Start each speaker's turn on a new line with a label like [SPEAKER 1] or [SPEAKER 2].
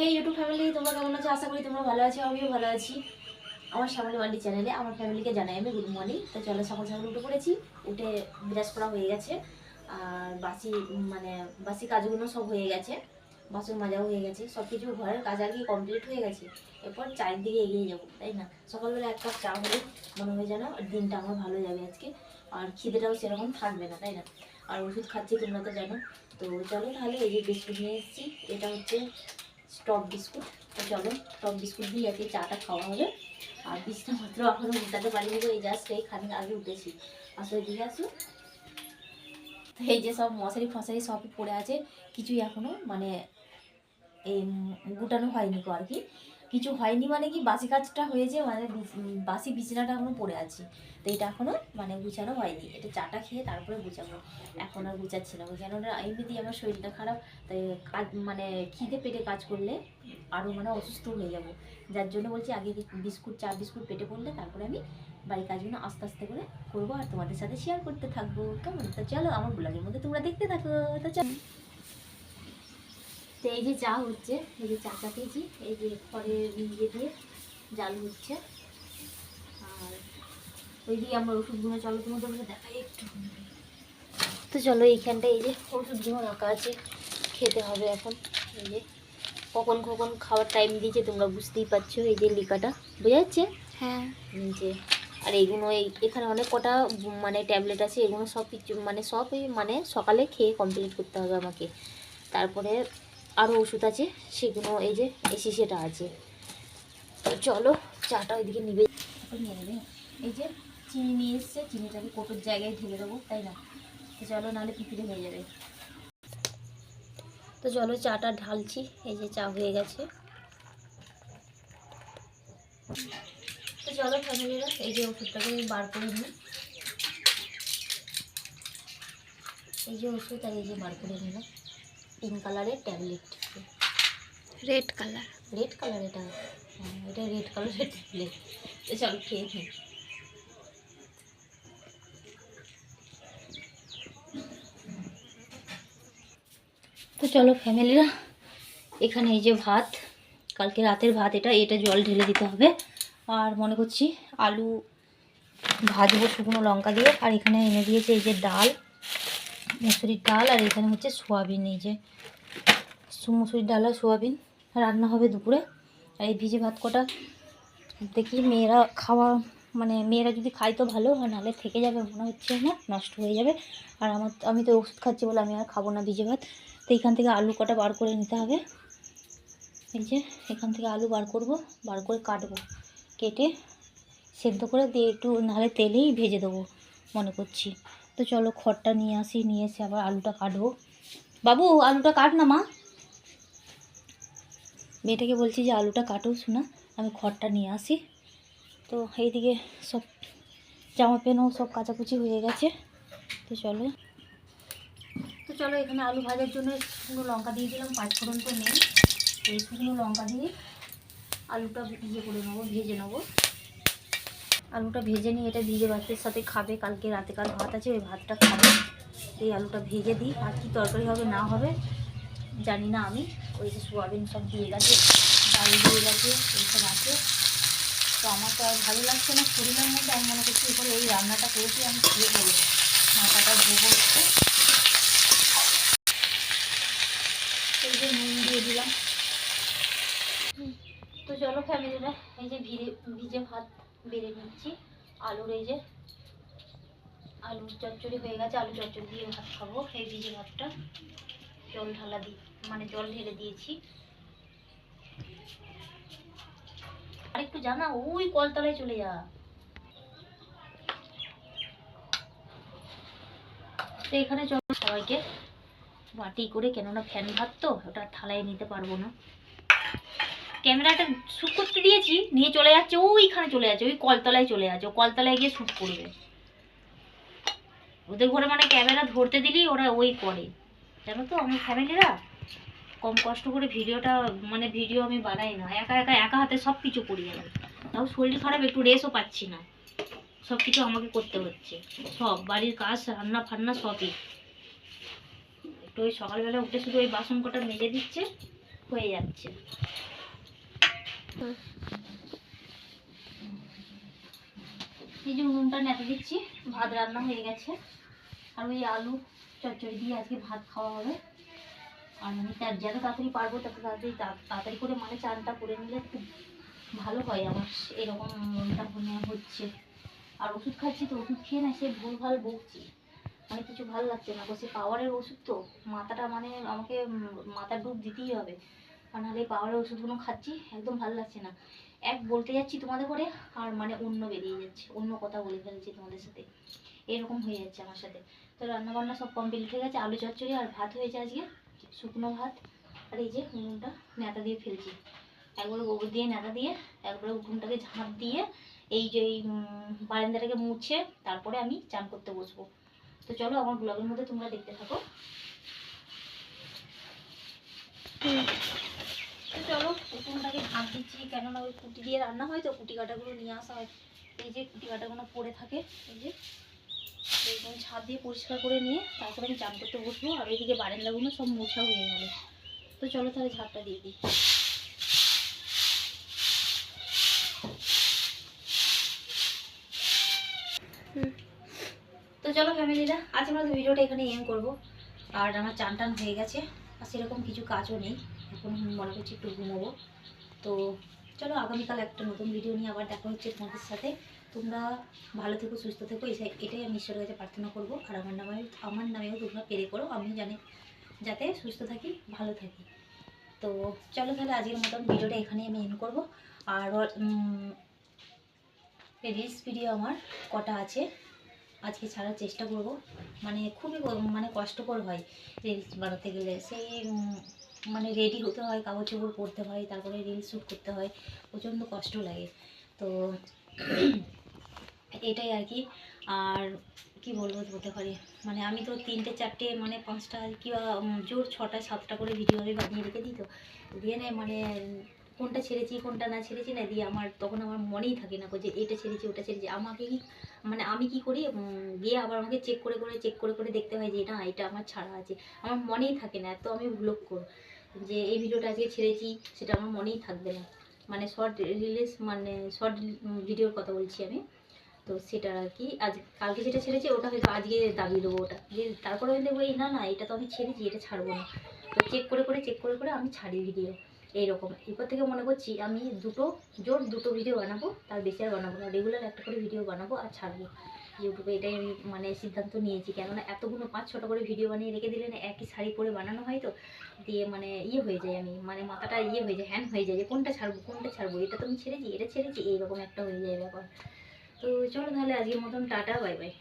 [SPEAKER 1] হে YouTube family, তোমরা কেমন আছো? আশা করি তোমরা ভালো আছো, আমিও ভালো আছি। আমার শ্যামলী মান্ডি চ্যানেলে আমার ফ্যামিলিকে জানাই আমি গুড মর্নিং। তো চলো, সকাল সকাল উঠে পড়েছি। উঠে ব্রাশ করা হয়ে গেছে, আর বাসি কাজগুলো সব হয়ে গেছে। বাসন মাজাও হয়ে গেছে, সব কিছু ঘরের কাজ আর কি কমপ্লিট হয়ে গেছে। এরপর চায়ের দিকে এগিয়ে যাবো, তাই না? সকালবেলা এক কাপ চা হলে মনে হয় যেন দিনটা আমার ভালো যাবে আজকে, আর খিদেটাও সেরকম থাকবে না, তাই না? আর ওষুধ খাচ্ছি, তোমরা তো জানো। তো চলো তাহলে, এই যে বিস্কুট নিয়ে এসেছি, এটা হচ্ছে স্টপ বিস্কুট। তো চলো, স্টপ বিস্কুট দিয়ে আজকে চাটা খাওয়া হবে। আর বিছটা মাত্র এখনও উঠাতে পারিনি, এই জাস্ট এইখানে আগে উঠেছি। আসো এদিকে আসো। তো এই যে সব মশারি ফশারি সবই পড়ে আছে, কিছুই এখনও এই গুটানো হয়নি গো আর কি। কিছু হয়নি মানে কি, বাসি কাজটা হয়েছে, বাসি বিছানাটা এখনো পড়ে আছে। তো এটা এখনো গুছানো হয়নি। এটা চাটা খেয়ে তারপরে গুছাবো, এখন আর গুছাচ্ছি না। কেননা এমনিতেই আমার শরীরটা খারাপ, তাই কাজ খিদে পেটে কাজ করলে আরও অসুস্থ হয়ে যাব। যার জন্য বলছি, আগে চা বিস্কুট পেটে পড়লে তারপরে আমি বাড়ির কাজগুলো আস্তে আস্তে করে করবো, আর তোমাদের সাথে শেয়ার করতে থাকবো, কেমন? তো চলো, আমার ব্লগের মধ্যে তোমরা দেখতে থাকো। তো চলো, তো এই যে চা হচ্ছে, এই যে চা চাপিয়েছি, এই যে খড়ের ইয়ে দিয়ে জাল হচ্ছে। আর ওই দিয়ে আমরা ওষুধগুলো, চলো তোমাদের দেখাই একটু। তো চলো, এইখানটা এই যে ওষুধগুলো রাখা আছে, খেতে হবে এখন। এই যে কখন কখন খাওয়ার টাইম দিয়েছে তোমরা বুঝতেই পারছো, এই যে লিকাটা বোঝা যাচ্ছে। হ্যাঁ, যে আর এইগুলো এখানে অনেক কটা ট্যাবলেট আছে, এগুলো সব কিছু সবই সকালে খেয়ে কমপ্লিট করতে হবে আমাকে। তারপরে আরও ওষুধ আছে, সেগুলো এই যে এই শিশিটা আছে। তো চলো, চাটা ওইদিকে নিয়ে নেবে। এই যে চিনি নিয়ে এসছে, চিনিটাকে কোটোর জায়গায় ঢেলে দেবো, তাই না? তো চলো, নাহলে পিঁপড়ে হয়ে যাবে। তো চলো, চাটা ঢালছি, এই যে চা হয়ে গেছে। তো চলো ফ্যামিলিরা, এই যে ওষুধটাকে বার করে নিই। এই যে ওষুধ, আর এই যে বার করে নিলাম পিঙ্ক কালারের ট্যাবলেট। রেড কালার এটা, হ্যাঁ এটা রেড কালারের ট্যাবলেট। তো চলো খেয়ে নিই। তো চলো ফ্যামিলিরা, এখানে এই যে ভাত, কালকে রাতের ভাত, এটা জল ঢেলে দিতে হবে। আর মনে করছি আলু ভাজবো শুকনো লঙ্কা দিয়ে। আর এখানে এনে দিয়েছে এই যে ডাল, মুসুরির ডাল, আর এখানে হচ্ছে সোয়াবিন। এই যে মুসুরির ডাল আর সোয়াবিন রান্না হবে দুপুরে। আর এই ভিজে ভাত কটা দেখি মেয়েরা মেয়েরা যদি খাই তো ভালো, আর নাহলে থেকে যাবে মনে হচ্ছে, না নষ্ট হয়ে যাবে। আর আমি তো ওষুধ খাচ্ছি বলে আমি আর খাবো না ভিজে ভাত। তো এখান থেকে আলু কটা বার করে নিতে হবে। এই যে এখান থেকে আলু বার করব, বার করে কাটবো, কেটে সেদ্ধ করে দিয়ে একটু নাহলে তেলেই ভেজে দেবো মনে করছি। তো চলো, খড়টা নিয়ে আসি, নিয়ে এসে আবার আলুটা কাটবো। বাবু আলুটা কাট না মা। মেয়েটাকে বলছি যে আলুটা কাটো, শোনা, আমি খড়টা নিয়ে আসি। তো এইদিকে সব জামা প্যান্টও সব কাচাকুচি হয়ে গেছে। তো চলো এখানে আলু ভাজার জন্য শুকনো লঙ্কা দিয়ে দিলাম, পাঁচফোড়ন তো নেই। এই শুকনো লঙ্কা দিয়ে আলুটা করে নেবো, ভেজে নেবো। আলুটা ভেজে নিই, এটা ভিজে ভাতের সাথে খাবে, কালকে রাতেকার ভাত আছে, ওই ভাতটা খাবে। এই আলুটা ভেজে দিই, আর কি তরকারি হবে না হবে জানি না আমি। ওই যে সোয়াবিন সব দিয়ে গেছে, ডাল দিয়ে গেছে, এইসব আছে। তো আমার তো আর ভালো লাগছে না শরীরের মধ্যে, আমি মনে করছি এরপরে এই রান্নাটা করেছি আমি খেয়ে বলবো, মাথাটা ধোবো একটু। এই যে নুন দিয়ে দিলাম। তো চলো ফ্যামিলিরা, এই যে ভিজে ভাত বেড়ে নিচ্ছি। এই যে আলুর চচ্চড়ি হয়ে গেছে, আলু চচ্চড়ি দিয়ে ভাত খাবো। এই ভিজে ভাতটা জল জল ঢেলে দিয়েছি। আর একটু জানা, ওই কলতলায় চলে যা। তো এখানে চলো সবাইকে বাটি করে, কেননা ফ্যান ভাত তো ওটা থালায় নিতে পারবো না। ক্যামেরাটা শ্যুট করতে দিয়েছি, নিয়ে চলে যাচ্ছে ওইখানে, চলে যাচ্ছে ওই কলতলায় চলে যাচ্ছে, ও কলতলায় গিয়ে শ্যুট করবে। ওদের ঘরে ক্যামেরা ধরতে দিলেই ওরা ওই করে, জানো তো। আমার ফ্যামিলিরা কম কষ্ট করে ভিডিও আমি বানাই না, একা হাতে সব কিছু করি আমি। তাও শরীর খারাপ, একটু রেস্টও পাচ্ছি না, সব কিছু আমাকে করতে হচ্ছে, সব বাড়ির কাজ, রান্না ফান্না সবই। একটু ওই সকালবেলা উঠে শুধু ওই বাসন কটা মেজে দিচ্ছে, হয়ে যাচ্ছে। এই যে উনুনটা নেতে দিচ্ছি, ভাত রান্না হয়ে গেছে। আর ওই আলু চচ্চড়ি দিয়ে আজকে ভাত খাওয়া হবে। আর মানে যত তাড়াতাড়ি পারবো তত তাড়াতাড়ি তাড়াতাড়ি করে মানে চানটা করে নিলে খুব ভালো হয়। আমার এরকম মনটা মনে হচ্ছে। আর ওষুধ খাচ্ছি তো, ওষুধ খেয়ে না সে ভুলভাল বকছি, মানে কিছু ভালো লাগছে না। বসে পাওয়ারের ওষুধ তো, মাথাটা মানে আমাকে মাথার ডুব দিতেই হবে, আর নাহলে পাওয়ারের ওষুধগুলো খাচ্ছি, একদম ভালো লাগছে না। এক বলতে যাচ্ছি তোমাদের করে, আর মানে অন্য বেরিয়ে যাচ্ছে, অন্য কথা বলে ফেলছি তোমাদের সাথে, এরকম হয়ে যাচ্ছে আমার সাথে। তো রান্নাবান্না সব কমপ্লিট হয়ে গেছে, আলু চচ্চড়ি আর ভাত হয়েছে আজকে, শুকনো ভাত। আর এই যে উনুনটা ন্যাতা দিয়ে ফেলছি, একবারে গোবর দিয়ে ন্যাতা দিয়ে একবারে উঠোনটাকে ঝাঁপ দিয়ে এই যে এই বারান্দাটাকে মুছে তারপরে আমি চান করতে বসবো। তো চলো আমার ব্লগের মধ্যে তোমরা দেখতে থাকো। তো চলো উঠোনটাকে ঝাঁপ দিচ্ছি, কেননা ওই কুটি দিয়ে রান্না হয় তো, কুটি কাটাগুলো নিয়ে আসা হয়। এই যে কুটি কাটাগুলো পড়ে থাকে, এই যে এইরকম ছাদ দিয়ে পরিষ্কার করে নিয়ে তারপরে আমি চান করতে বসবো। আর ওইদিকে বারান্দাগুলো সব মোছা হয়ে গেল। তো চলো তাহলে ঝাঁপটা দিয়ে দিই। তো চলো ফ্যামিলিরা, আজ আমরা ভিডিওটা এখানে এন্ড করবো। আর আমার চান টান হয়ে গেছে, আর সেরকম কিছু কাজও নেই এখন, মনে করছি একটু ঘুমোবো। তো চলো আগামীকাল একটা নতুন ভিডিও নিয়ে আবার দেখা হচ্ছে তোমাদের সাথে। তোমরা ভালো থেকো, সুস্থ থেকো, এটাই আমি ঈশ্বরের কাছে প্রার্থনা করবো। আর আমার নামেও তোমরা পেরে করো, আমিও জানি যাতে সুস্থ থাকি, ভালো থাকি। তো চলো তাহলে আজকের মতন ভিডিওটা এখানেই আমি এন্ড করবো। আর রিলস ভিডিও আমার কটা আছে, আজকে ছাড়ার চেষ্টা করব। মানে খুবই মানে কষ্টকর হয় রিলস বানাতে গেলে, সেই মানে রেডি হতে হয়, কাগজ চোপড় পরতে হয়, তারপরে রিলস শ্যুট করতে হয়, প্রচণ্ড কষ্ট লাগে। তো এটাই আর কি। আর কি বলবো বলতে পারি, মানে আমি তো 3টে 4টে মানে 5টা কিংবা জোর 6টা 7টা করে ভিডিও আমি বানিয়ে রেখে দিই। তো দিয়ে নেয় মানে কোনটা ছেড়েছি কোনটা না ছেড়েছি না, দিয়ে তখন আমার মনেই থাকে না যে এটা ছেড়েছি ওটা ছেড়েছি। আমাকে কি মানে আমি কি করি, গিয়ে আবার আমাকে চেক করে করে দেখতে হয় যে না এটা আমার ছাড়া আছে, আমার মনেই থাকে না। এত আমি ভুলক করি যে এই ভিডিওটা আজকে ছেড়েছি সেটা আমার মনেই থাকবে না। মানে শর্ট রিলিজ মানে শর্ট ভিডিওর কথা বলছি আমি। তো সেটা আর কি, আজ কালকে যেটা ছেড়েছি ওটা হয়তো আজকে দাবিয়ে দেবো, ওটা যে তারপরে আমি দেখবো এই না না এটা তো আমি ছেড়েছি, এটা ছাড়বো না। তো চেক করে করে আমি ছাড়ি ভিডিও। এইরকম এরপর থেকে মনে করছি আমি দুটো ভিডিও বানাবো, তার বেশি আর বানাবো না, রেগুলার একটা করে ভিডিও বানাবো আর ছাড়বো ইউটিউবে। এটাই আমি মানে সিদ্ধান্ত নিয়েছি, কেননা এতগুলো 5-6টা করে ভিডিও বানিয়ে রেখে দিলে না, একই শাড়ি পরে বানানো হয় তো, দিয়ে মানে হয়ে যায়, আমি মানে মাথাটা হয়ে যায়, হ্যান হয়ে যায় যে কোনটা ছাড়বো, এটা তো আমি ছেড়েছি এটা ছেড়েছি, এইরকম একটা হয়ে যায় ব্যাপার। তো চলো তাহলে আজকের মতন টাটা, বাই বাই।